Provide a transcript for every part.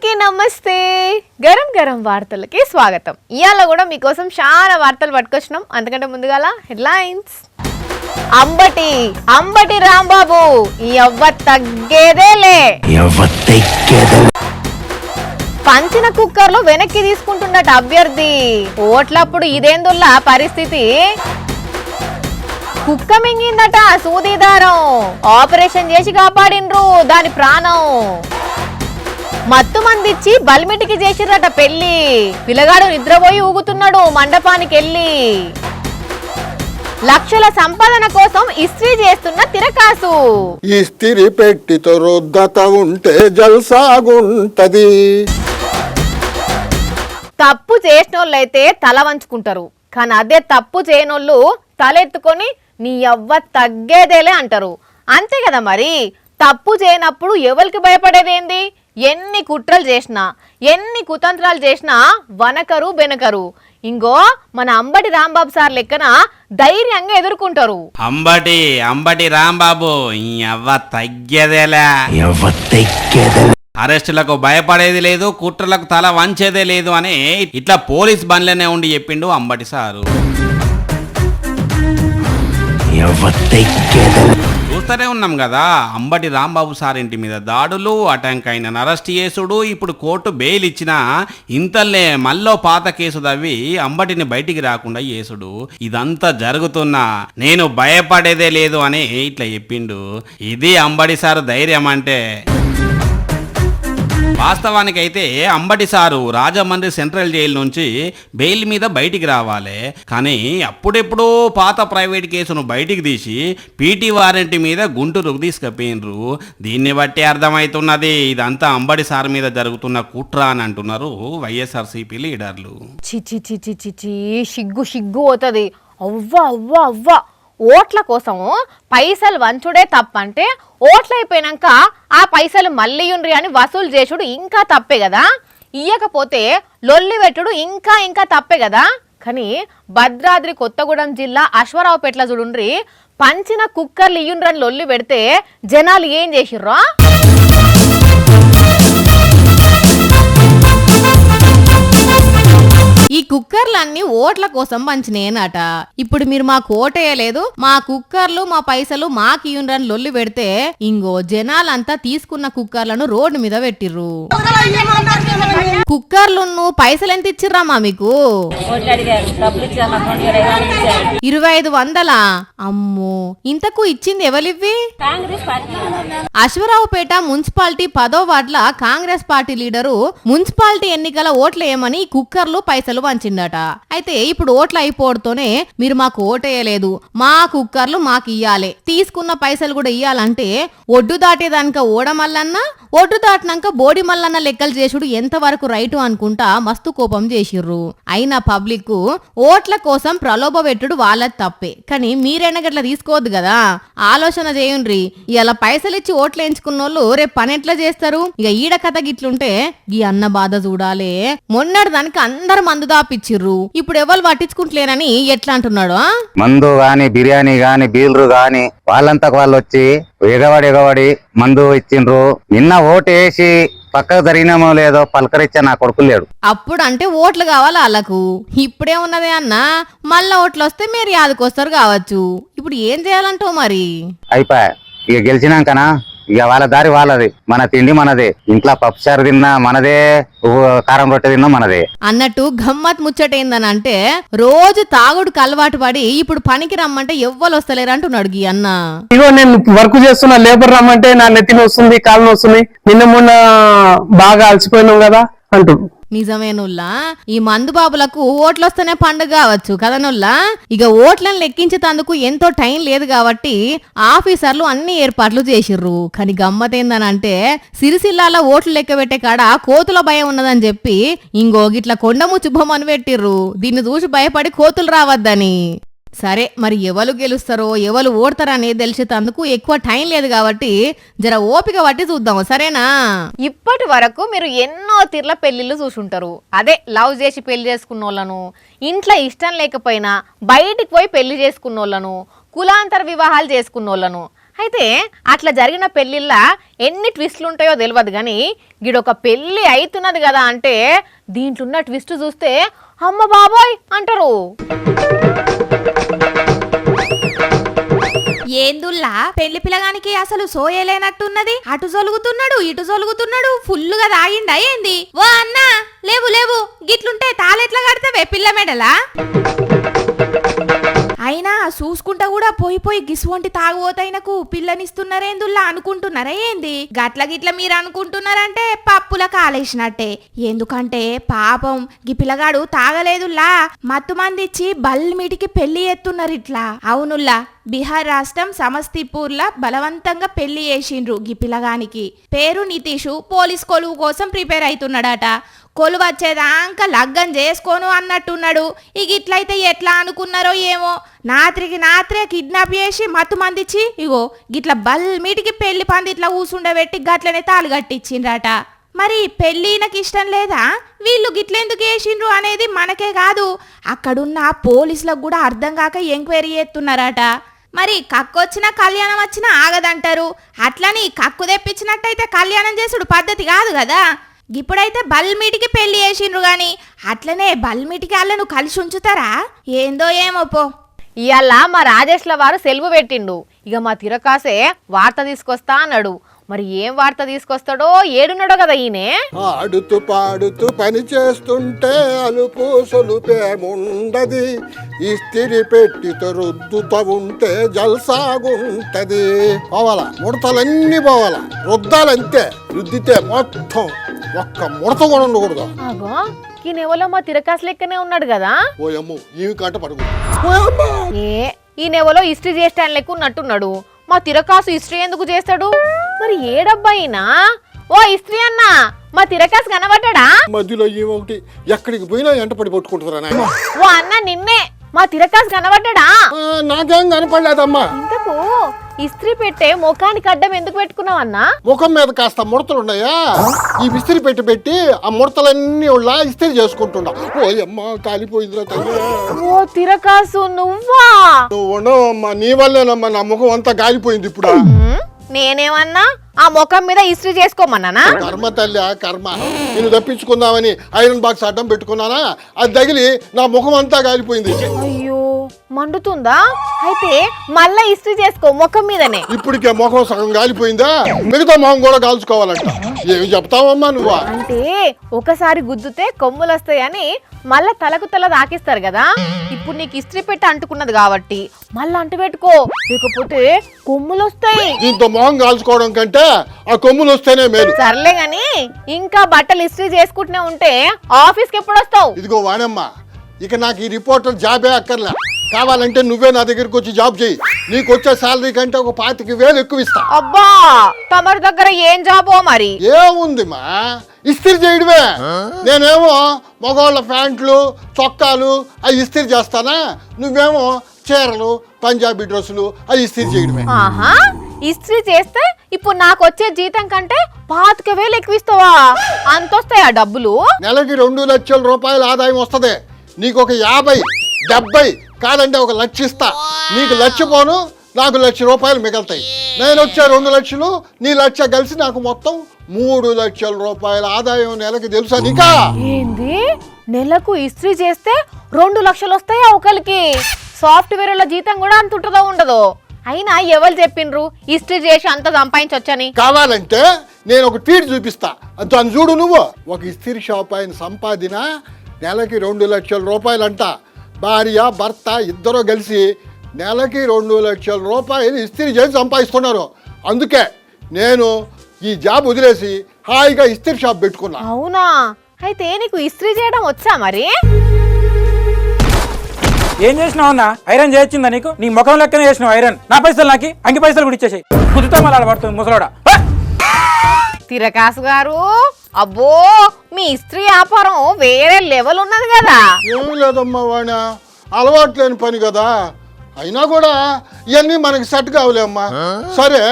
అందరికీ నమస్తే. గరం గరం వార్తలకి స్వాగతం. ఇయాల కూడా మీకోసం చాలా వార్తలు పట్టుకొచ్చినాం. అంతకంటే ముందుగాల హెడ్లైన్స్. అంబటి రాంబాబు ఎవ్వ తగ్గేదేలే. పంచిన కుక్కర్లు వెనక్కి తీసుకుంటున్నట్టు అభ్యర్థి. ఓట్లప్పుడు ఇదేందుల్లా పరిస్థితి. కుక్క మింగిందట సూదీదారం. ఆపరేషన్ చేసి కాపాడిండ్రు దాని ప్రాణం. మత్తు మందిచ్చి బల్మిటికి చేసిరట పెళ్లి. పిల్లగాడు నిద్రపోయి ఊగుతున్నాడు మండపానికి వెళ్ళి. లక్షల సంపాదన కోసం ఇస్త్రీ చేస్తున్న తిరకాసు. ఇస్త్రీ పెట్టితో రుద్దత ఉంటే జల్సాగుంటది. తప్పు చేసినోళ్ళైతే తల వంచుకుంటారు, కానీ అదే తప్పు చేయనోళ్ళు తలెత్తుకొని నీ ఎవ్వ తగ్గేదేలే అంటారు. అంతే కదా మరి. తప్పు చేయనప్పుడు ఎవరికి భయపడేదేంది? ఎన్ని కుట్రలు చేసినా ఎన్ని కుతంత్రాలు చేసినా వనకరు బెనకరు. ఇంకో మన అంబటి రాంబాబు సార్ లెక్కన ధైర్యంగా ఎదుర్కొంటారు. అంబటి రాంబాబు ఎవ్వ తగ్గేదేలా. అరెస్టులకు భయపడేది లేదు, కుట్రలకు తల వంచేదే లేదు అని ఇట్లా పోలీస్ బండ్లనే ఉండి చెప్పిండు అంబటి సారు. చూస్తూనే ఉన్నాం కదా, అంబటి రాంబాబు సార్ ఇంటి మీద దాడులు, అటంకైన అరెస్ట్ చేసుడు, ఇప్పుడు కోర్టు బెయిల్ ఇచ్చినా ఇంతల్లే మళ్ళీ పాత కేసు దవ్వి అంబటిని బయటికి రాకుండా చేసుడు. ఇదంతా జరుగుతున్నా నేను భయపడేదే లేదు అని ఇట్లా చెప్పిండు. ఇది అంబటి సారు ధైర్యం అంటే. వాస్తవానికైతే Ambati sir Rajahmundry central jail నుంచి బెయిల్ మీద బయటికి రావాలి, కానీ అప్పుడెప్పుడో పాత ప్రైవేట్ కేసును బయటికి తీసి పీటీ వారెంట్ మీద గుంటూరుకు తీసుకుపోయినరు. దీన్ని బట్టి అర్థమవుతున్నది ఇదంతా అంబటి సార్ మీద జరుగుతున్న కుట్ర అని అంటున్నారు వైఎస్ఆర్సీపీ లీడర్లు. చిచి చిచి చిచి సిగ్గు అవుతుంది. అవ్వ ఓట్ల కోసం పైసలు వంచుడే తప్పంటే ఓట్లు అయిపోయినాక ఆ పైసలు మళ్ళీ ఉండ్రి అని వసూలు చేసుడు ఇంకా తప్పే కదా. ఇయ్యకపోతే లొల్లి పెట్టుడు ఇంకా తప్పే కదా. కానీ భద్రాద్రి కొత్తగూడెం జిల్లా అశ్వరావుపేటలో చూడుండ్రి, పంచిన కుక్కర్లు ఇయ్యుండ్రని లొల్లి పెడితే జనాలు ఏం చేసిర్రా? ఈ కుక్కర్లన్నీ ఓట్ల కోసం పంచినేనట. ఇప్పుడు మీరు మాకు ఓటేయలేదు, మా కుక్కర్లు మా పైసలు మాకు ఇయ్యుండ్రని లొల్లి పెడితే ఇంగో జనాలంతా తీసుకున్న కుక్కర్లను రోడ్డు మీద పెట్టిర్రు. కుక్కర్లు పైసలు ఎంత ఇచ్చిర్రామా మీకు? 2500. అమ్మో, ఇంతకు ఇచ్చింది ఎవరివ్వి? అశ్వరావుపేట మున్సిపాలిటీ 10వ వార్డుల కాంగ్రెస్ పార్టీ లీడరు మున్సిపాలిటీ ఎన్నికల ఓట్లు ఏమని కుక్కర్లు పైసలు వంచిందట. అయితే ఇప్పుడు ఓట్లు అయిపోవడంతోనే మీరు మాకు ఓటేయలేదు, మా కుక్కర్లు మాకు ఇయ్యాలి, తీసుకున్న పైసలు కూడా ఇయ్యాలంటే ఒడ్డు దాటేదానిక ఓడమల్లన్నా, ఒడ్డు దాటినాక బోడి మల్లన్న లెక్కలు చేసుడు ఎంతవరకు రైటు అనుకుంటా మస్తు కోపం చేసిర్రు. అయినా పబ్లిక్ ఓట్ల కోసం ప్రలోభ పెట్టుడు వాళ్ళది తప్పే, కానీ మీరైనా గట్లా తీసుకోవద్దు కదా. ఆలోచన చేయండ్రి. ఇలా పైసలు ఇచ్చి ఓట్లు ఎంచుకున్నోళ్ళు రేపు పని ఎట్లా చేస్తారు? ఇక ఈడ కథ గిట్లుంటే ఈ అన్న బాధ చూడాలే. మొన్నటి దానికి అందరు మందు దాపిచ్చిర్రు, ఇప్పుడు ఎవరు పట్టించుకుంటలేరని ఎట్లా అంటున్నాడు? మందు గాని బిర్యానీ గాని బీల్రు గాని వాళ్ళంతకు వాళ్ళు వచ్చి ఎగబడి మందు ఇచ్చిండ్రు. నిన్న ఓటు వేసి పక్కకు జరిగినామో లేదో పలకరించా నా కొడుకు లేడు. అప్పుడు అంటే ఓట్లు కావాలి వాళ్ళకు. ఇప్పుడే ఉన్నదే అన్న, మళ్ళా ఓట్లు వస్తే మీరు యాదకొస్తారు కావచ్చు. ఇప్పుడు ఏం చేయాలంటావు మరి? అయిపోయా, ఇక గెలిచినాకనా ఇక వాళ్ళ దారి వాళ్ళది, మన తిండి మనదే. ఇంట్లో పప్పుచారు తిన్నా మనదే, కారం రొట్టె తిన్నా మనదే అన్నట్టు. గమ్మత్ ముచ్చటేందని అంటే రోజు తాగుడుకు అలవాటు పడి ఇప్పుడు పనికి రమ్మంటే ఎవ్వరు వస్తలేరు అంటున్నాడు గీ అన్న. ఇగో నేను వర్క్ చేస్తున్నా, లేబర్ రమ్మంటే నా నెత్తిని వస్తుంది, కాలు వస్తుంది, నిన్న మొన్న బాగా అలసిపోయినాం కదా అంటూ. నిజమేనుల్లా, ఈ మందు బాబులకు ఓట్లు వస్తేనే పండుగ కావచ్చు కదనుల్లా. ఇక ఓట్లను లెక్కించేందుకు ఎంతో టైం లేదు కాబట్టి ఆఫీసర్లు అన్ని ఏర్పాట్లు చేసిర్రు. కానీ గమ్మతేందనంటే సిరిసిల్లాలో ఓట్లు లెక్క పెట్టే కాడ కోతుల భయం ఉన్నదని చెప్పి ఇంకో గిట్ల కొండముచ్చు బొమ్మను పెట్టిర్రు. దీన్ని చూసి భయపడి కోతులు రావద్దని. సరే, మరి ఎవరు గెలుస్తారో ఎవరు ఓడతారనేది తెలిసేందుకు ఎక్కువ టైం లేదు కాబట్టి జర ఓపిక పట్టి చూద్దాం, సరేనా? ఇప్పటి వరకు మీరు ఎన్నో తీర్ల పెళ్లిళ్ళు చూసుంటారు. అదే లవ్ చేసి పెళ్లి చేసుకున్న వాళ్ళను, ఇంట్లో ఇష్టం లేకపోయినా బయటికి పోయి పెళ్లి చేసుకున్న వాళ్ళను, కులాంతర వివాహాలు చేసుకున్న వాళ్ళను. అయితే అట్లా జరిగిన పెళ్లిళ్ళ ఎన్ని ట్విస్టులు ఉంటాయో తెలియదు కానీ గిడొక పెళ్లి అవుతున్నది కదా అంటే దీంట్లో ఉన్న ట్విస్ట్ చూస్తే అమ్మ బాబోయ్ అంటారు. ఏందుల్లా పెళ్లి పిల్లగానికి అసలు సోయలేనట్టున్నది. అటు జొలుగుతున్నాడు ఇటు జొలుగుతున్నాడు. ఫుల్లుగా తాగిండా ఏంది? ఓ అన్నా లేవు లేవు, గిట్లుంటే తాళెట్లా కడతావే పిల్ల మెడలా? అయినా చూసుకుంటా కూడా పోయి పోయి గిసువంటి తాగుబోతైనకు పిల్లనిస్తున్నారేందుల్లా అనుకుంటున్నారా ఏంది? గట్ల గిట్ల మీరు అనుకుంటున్నారంటే పప్పుల కాలేసినట్టే. ఎందుకంటే పాపం గి పిల్లగాడు తాగలేదుల్లా, మత్తు మందిచ్చి బల్మిటికి పెళ్లి ఎత్తున్నారు ఇట్లా. అవునుల్లా, బీహార్ రాష్ట్రం సమస్తీపూర్లా బలవంతంగా పెళ్లి చేసిండ్రు గి పిల్లగానికి. పేరు నితీషు, పోలీస్ కొలువు కోసం ప్రిపేర్ అవుతున్నాడట. కొలువు వచ్చేదాకా లగ్గం చేసుకోను అన్నట్టున్నాడు. ఇక ఇట్లయితే ఎట్లా అనుకున్నారో ఏమో, నాత్రే కిడ్నాప్ చేసి మత్తు మందిచ్చి ఇగో గిట్ల బల్మిటికి పెళ్లి పంది ఇట్లా కూసుండబెట్టి గట్లనే తాళి కట్టించిండ్రట. మరి పెళ్ళినకి ఇష్టం లేదా? వీళ్ళు గిట్లెందుకు వేసిండ్రు అనేది మనకే కాదు, అక్కడున్న పోలీసులకు కూడా అర్థం కాక ఎంక్వైరీ చేస్తున్నారట. మరి కక్కొచ్చినా కళ్యాణం వచ్చినా ఆగదంటారు. అట్లని కక్కు తెప్పించినట్టయితే కళ్యాణం చేసుడు పద్ధతి కాదు కదా. ఇప్పుడైతే బల్మిటికి పెళ్లి చేసిండ్రు గాని అట్లనే బల్మిటికి అల్లను కలిసి ఉంచుతారా ఏందో ఏమో పో. ఇవాళ మా రాజేష్ల వారు సెలవు పెట్టిండు. ఇక మా తిరకాసే వార్త తీసుకొస్తా అన్నాడు. మరి ఏం వార్త తీసుకొస్తాడో ఏడున్నాడో కదా ఈయనే. ఆడుతూ పాడుతూ పని చేస్తుంటే అలుపు సొలుపేముండది, ఇస్తిరి పెట్టితో రుద్దుతూ ఉంటే జల్సాగుంటది. పోవాలా, ముడతలన్నీ పోవాలా, రుద్దాలంతే. రుద్దితే మొత్తం ఒక్క ముడత కూడా ఉండకూడదు. అగో ఈ నెవలో మా తిరకాసు లెక్కనే ఉన్నాడు కదా. ఓయమ్ము ఈ కంట పడుకో. ఈ నెవలో ఇస్త్రీ చేస్తాను లెక్క ఉన్నట్టున్నాడు. మా తిరకాసు ఇస్త్రీ ఎందుకు చేస్తాడు? మరి ఏడబ్బాయినా? ఓ ఇస్త్రీ అన్నా, మా తిరకాసు కనబడ్డా? మధ్యలో ఈ ఒకటి ఎక్కడికి పోయినా ఎంట పడి పట్టుకుంటారా నాయన. ఓ అన్న నిన్నే, మా తిరకాసు కనబడ్డా? నాకేం కనపడలేదమ్మా. ఇంతకు ఇస్త్రీ పెట్టే ముఖానికి అడ్డం ఎందుకు పెట్టుకున్నావన్నా? ముఖం మీద కాస్త ముడతలు ఉన్నాయా, ఈ విసిరి పెట్టి ఆ ముడతలన్నీ ఉళ్ళ ఇస్త్రీ చేసుకుంటున్నా. ఓయమ్మా కాలిపోయిందిరా తల్లి. ఓ తిరకాసు నువ్వా? నువ్వు ఉండవమ్మా, నీ వల్లేనమ్మా నా ముఖం అంతా కాలిపోయింది ఇప్పుడు. నేనేమన్నా ఆ ముఖం మీద ఇస్త్రీ చేసుకోమన్నానా? కర్మ తల్లి కర్మ. నేను తప్పించుకుందామని ఐరన్ బాక్స్ అడ్డం పెట్టుకున్నానా, అది తగిలి నా ముఖం అంతా కాలిపోయింది. అయ్యో మండుతుందా? అయితే మళ్ళా ఇస్త్రీ చేసుకో ముఖం మీదనే. ఇప్పటికే ముఖం సగం కాలిపోయిందా, మిగతా మొహం కూడా కాల్చుకోవాలంట. ఏమి చెప్తావమ్మా నువ్వా? అంటే ఒకసారి గుద్దుతే కొమ్ములు వస్తాయని మళ్ళా తలకు తల దాకిస్తారు కదా. ఇప్పుడు నీకు ఇస్త్రీ పెట్టి అంటుకున్నది కాబట్టి మళ్ళా అంటు పెట్టుకో, లేకపోతే కొమ్ములు వస్తాయి. దీంతో మొహం కాల్చుకోవడం కంటే ఆ కొమ్ములు వస్తేనే మేలు. సర్లే గాని ఇంకా బట్టలు ఇస్త్రీ చేసుకుంటూనే ఉంటే ఆఫీస్కి ఎప్పుడు వస్తావు? ఇదిగో వాణమ్మా, ఇక నాకు ఈ రిపోర్టర్ జాబే అక్కర్లే. కావాలంటే నువ్వే నా దగ్గరికి వచ్చి జాబ్ చేయి. నీకు వచ్చే శాలరీ కంటే ఒక 25,000 ఎక్కువ ఇస్తా. అబ్బా తమరి దగ్గర ఏం జాబో మరి? ఏముంది మా, ఇస్త్రీ చేయడమే. నేనేమో మగవాళ్ళ ప్యాంట్లు చొక్కాలు అవి ఇస్త్రీ చేస్తానా, నువ్వేమో చీరలు పంజాబీ డ్రెస్సులు అవి ఇస్త్రీ చేయడమే. ఆహా, ఇస్త్రీ చేస్తే ఇప్పుడు నాకు వచ్చే జీతం కంటే 25,000 ఎక్కువ ఇస్తావా? అంత వస్తాయా డబ్బులు? నెలకి 2 లక్షల రూపాయల ఆదాయం వస్తుంది. నీకు ఒక 50, 70 కాదంటే 1 లక్ష ఇస్తా. నీకు 1,00,000 పోను, నాకు 1,00,000 రూపాయలు మిగులుతాయి. నేను వచ్చే 2 లక్షలు నీ 1,00,000 కలిసి నాకు మొత్తం 3 లక్షల రూపాయల ఆదాయం నెలకి. తెలుసా నీకా? ఏంది, నెలకు ఇస్త్రీ చేస్తే 2 లక్షలు వస్తాయా ఒకరికి? సాఫ్ట్వేర్ల జీతం కూడా అంత ఉంటుందో ఉండదో? అయినా ఎవరు చెప్పిండ్రు ఇస్త్రీ చేసి అంత సంపాదించొచ్చని? కావాలంటే నేను ఒక ట్వీట్ చూపిస్తా, దాన్ని చూడు నువ్వు. ఒక ఇస్త్రీ షాప్ ఆయన సంపాదిన నెలకి 2 లక్షల రూపాయలంట. భార్య భర్త ఇద్దరు కలిసి నెలకి 2 లక్షల రూపాయలు ఇస్త్రీ చేసి సంపాదిస్తున్నారు. అందుకే నేను ఈ జాబ్ వదిలేసి హాయిగా ఇస్త్రీ షాప్ పెట్టుకున్నా. అవునా? అయితే నీకు ఇస్త్రీ చేయడం వచ్చా మరి? ఏం చేసినావు అన్న? ఐరన్ చేయొచ్చిందా నీకు? నీ ముఖం లెక్కనే చేసినావు ఐరన్. నా పైసలు నాకి, అంగి పైసలు కూడా ఇచ్చేసాయి. కుదుతా మళ్ళీ పడుతుంది ముసలోడా. తిరకాసు గారు, అబ్బో మీ ఇస్త్రీ వ్యాపారం వేరే లెవెల్ ఉన్నది కదా. ఏమీ లేదమ్మా వాణ, అలవాటు లేని పని కదా. అయినా కూడా ఇవన్నీ మనకి సెట్ కావులేమ్మా. సరే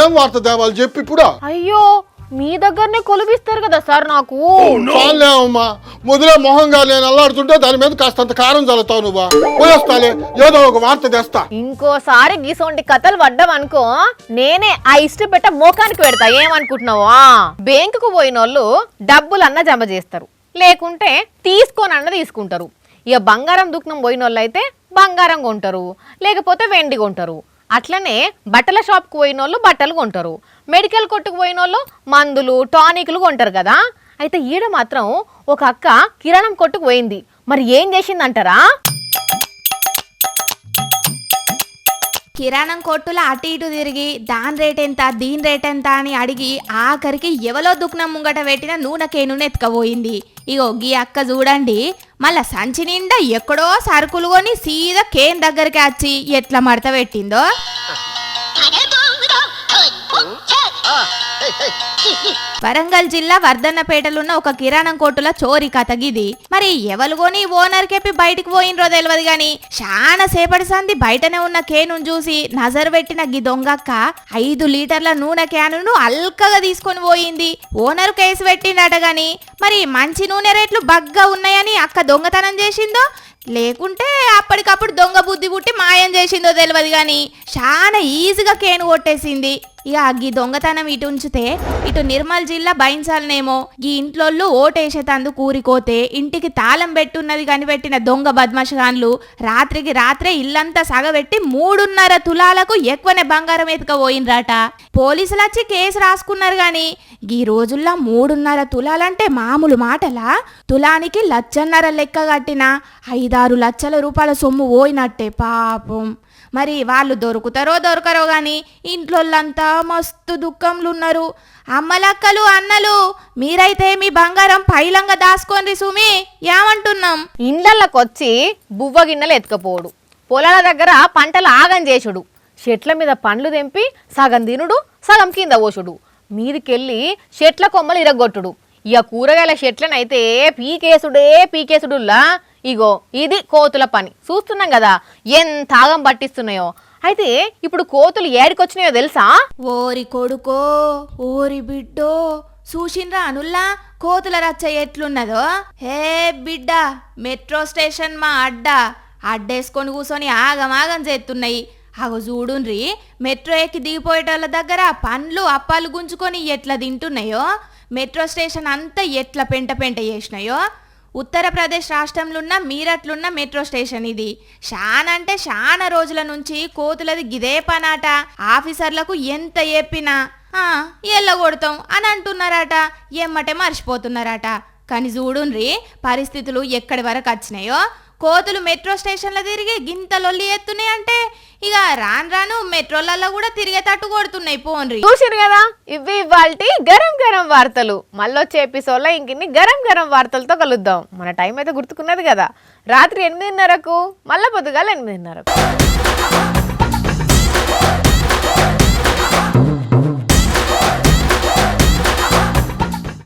ఏం వార్త తేవాలి చెప్పి ఇప్పుడు. అయ్యో మీ దగ్గరనే కొలువిస్తారు కదా సార్ నాకు. చాలే అమ్మా, మొదలే మొహంగా నేను అల్లాడుతుంటే దాని మీద కాస్తంత కారం చల్లుతావు నువ్వు. పోయేస్తాలే, ఏదో ఒక వార్త తెస్తా. ఇంకోసారి గీసోంటి కథలు పడ్డావనుకో నేనే ఆ ఇష్టపెట్ట మోకానికి పెడతా. ఏమనుకుంటున్నావా? బ్యాంకుకు పోయినోళ్ళు డబ్బులన్నా జమ చేస్తారు, లేకుంటే తీసుకోనన్నా తీసుకుంటారు. ఇక బంగారం దుకాణం పోయినోళ్ళు అయితే బంగారం కొంటారు, లేకపోతే వెండి కొంటారు. అట్లనే బట్టల షాప్కి పోయినోళ్ళు బట్టలు కొంటారు, మెడికల్ కొట్టుకు పోయినోళ్ళు మందులు టానిక్లు కొంటారు కదా. అయితే ఈడ మాత్రం ఒక అక్క కిరాణం కొట్టుకు పోయింది. మరి ఏం చేసిందంటారా? కిరాణం కొట్టులో అటు ఇటు తిరిగి దాని రేట్ ఎంత దీని రేట్ ఎంత అని అడిగి ఆఖరికి ఎవలో దుకాణం ముంగట పెట్టిన నూనె కేనుని ఎత్తుకపోయింది. ఇగో గీ అక్క చూడండి, మళ్ళా సంచి నిండా ఎక్కడో సరుకులు కొని సీదా కేన్ దగ్గరికి వచ్చి ఎట్లా మడత పెట్టిందో. వరంగల్ జిల్లా వర్ధన్నపేటలున్న ఒక కిరాణం కొట్టుల చోరీ కథగిది. మరి ఎవలుగోని ఓనర్ కెప్పి బయటికి పోయినరో తెలియదు గాని చాలా సేపటి సంది బయటనే ఉన్న కేను చూసి నజరు పెట్టిన గి దొంగక్క 5 లీటర్ల నూనె క్యానును అల్కగా తీసుకొని పోయింది. ఓనర్ కేసు పెట్టిండట గాని మరి మంచి నూనె రేట్లు బగ్గా ఉన్నాయని అక్క దొంగతనం చేసిందో లేకుంటే అప్పటికప్పుడు దొంగ బుద్ధి పుట్టి మాయం చేసిందో తెలియదు గాని చాలా ఈజీగా కేను కొట్టేసింది. ఇక ఈ దొంగతనం ఇటు ఉంచితే ఇటు నిర్మల్ జిల్లా బైన్సాలనేమో ఈ ఇంట్లోళ్ళు ఓటేసేతందు కూరికోతే ఇంటికి తాళం పెట్టున్నది కనిపెట్టిన దొంగ బద్మాషగాన్లు రాత్రికి రాత్రే ఇల్లంతా సగబెట్టి 3.5 తులాలకు ఎక్కువనే బంగారం ఎత్తుకపోయినరాట. పోలీసులు వచ్చి కేసు రాసుకున్నారు గాని ఈ రోజుల్లో 3.5 తులాలంటే మామూలు మాటలా? తులానికి 1,50,000 లెక్క కట్టిన 5-6 లక్షల రూపాయల సొమ్ము పోయినట్టే పాపం. మరి వాళ్ళు దొరుకుతారో దొరకరో గాని ఇంట్లోళ్ళంతా మస్తు దుఃఖంలు ఉన్నారు. అమ్మలక్కలు అన్నలు మీరైతే మీ బంగారం పైలంగా దాసుకోండి సుమి, ఏమంటున్నాం? ఇండ్లకొచ్చి బువ్వ గిన్నెలు ఎత్తుకపోడు, పొలాల దగ్గర పంటలు ఆగం చేసుడు, చెట్ల మీద పండ్లు తెంపి సగం తినుడు సగం కింద పోసుడు, మీదికెళ్ళి చెట్ల కొమ్మలు ఇరగొట్టుడు. ఇక కూరగాయల చెట్లనైతే పీకేసుడుల్లా. ఇగో ఇది కోతుల పని. చూస్తున్నాం కదా ఎంత ఆగం పట్టిస్తున్నాయో. అయితే ఇప్పుడు కోతులు ఏడికొచ్చినాయో తెలుసా? ఓరి కొడుకో ఓరి బిడ్డో, చూసిండ్రా అనుల్లా కోతుల రచ్చ ఎట్లున్నదో. హే బిడ్డ, మెట్రో స్టేషన్ మా అడ్డేసుకొని కూర్చొని ఆగమాగం చేస్తున్నాయి. అగో చూడుండ్రి, మెట్రో ఎక్కి దిగిపోయేటోళ్ళ దగ్గర పండ్లు అప్పాలు గుంజుకొని ఎట్లా తింటున్నాయో, మెట్రో స్టేషన్ అంతా ఎట్లా పెంట చేసినాయో. ఉత్తరప్రదేశ్ రాష్ట్రంలో ఉన్న మీరట్లున్న మెట్రో స్టేషన్ ఇది. చాలా అంటే చాలా రోజుల నుంచి కోతులది గిదే పనాట. ఆఫీసర్లకు ఎంత చెప్పినా ఎల్లగొడతాం అని అంటున్నారట, ఎమ్మటే మర్చిపోతున్నారట. కానీ చూడుండ్రి పరిస్థితులు ఎక్కడి వరకు వచ్చినాయో. కోతులు మెట్రో స్టేషన్లో తిరిగి గింతలొల్లి ఎత్తున్నాయి అంటే ఇక రాను మెట్రోలలో కూడా తిరిగేటట్టు కొడుతున్నాయి. పోన్రి, చూసిరు కదా, ఇవి ఇవాల్టి గరం గరం వార్తలు. మళ్ళొచ్చే ఎపిసోడ్లో ఇంకిన్ని గరం గరం వార్తలతో కలుద్దాం. మన టైం అయితే గుర్తుకున్నది కదా, రాత్రి 8:30కు, మళ్ళా పొద్దుగాల 8:30కు.